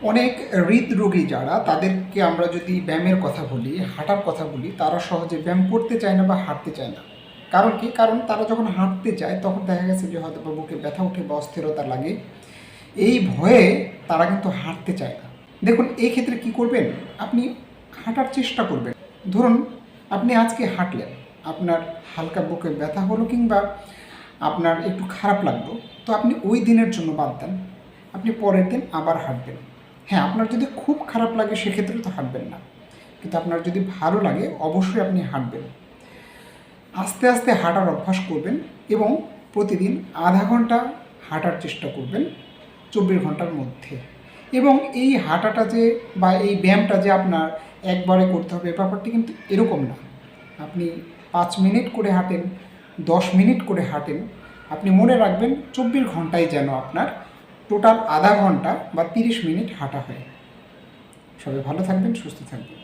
অনেক হৃদরোগী যারা, তাদেরকে আমরা যদি ব্যায়ামের কথা বলি, হাঁটার কথা বলি, তারা সহজে ব্যায়াম করতে চায় না বা হাঁটতে চায় না। কারণ কি? কারণ তারা যখন হাঁটতে চায় তখন দেখা গেছে যে হয়তো বা বুকে ব্যথা উঠে বা অস্থিরতা লাগে। এই ভয়ে তারা কিন্তু হাঁটতে চায় না। দেখুন, এই ক্ষেত্রে কি করবেন? আপনি হাঁটার চেষ্টা করবেন। ধরুন, আপনি আজকে হাঁটলেন, আপনার হালকা বুকে ব্যথা হলো কিংবা আপনার একটু খারাপ লাগলো, তো আপনি ওই দিনের জন্য বাদ দেন, আপনি পরের দিন আবার হাঁটবেন। হ্যাঁ, আপনার যদি খুব খারাপ লাগে সেক্ষেত্রে তো হাঁটবেন না, কিন্তু আপনার যদি ভালো লাগে অবশ্যই আপনি হাঁটবেন। আস্তে আস্তে হাঁটার অভ্যাস করবেন এবং প্রতিদিন আধা ঘন্টা হাঁটার চেষ্টা করবেন 24 ঘন্টার মধ্যে। এবং এই হাঁটাটা যে বা এই ব্যায়ামটা যে আপনার একবারে করতে হবে, ব্যাপারটি কিন্তু এরকম না। আপনি 5 মিনিট করে হাঁটেন, 10 মিনিট করে হাঁটেন, আপনি মনে রাখবেন 24 ঘন্টায় যেন আপনার টোটাল আধা ঘন্টা বা 30 মিনিট হাঁটা হয়। সবাই ভালো থাকবেন, সুস্থ থাকবেন।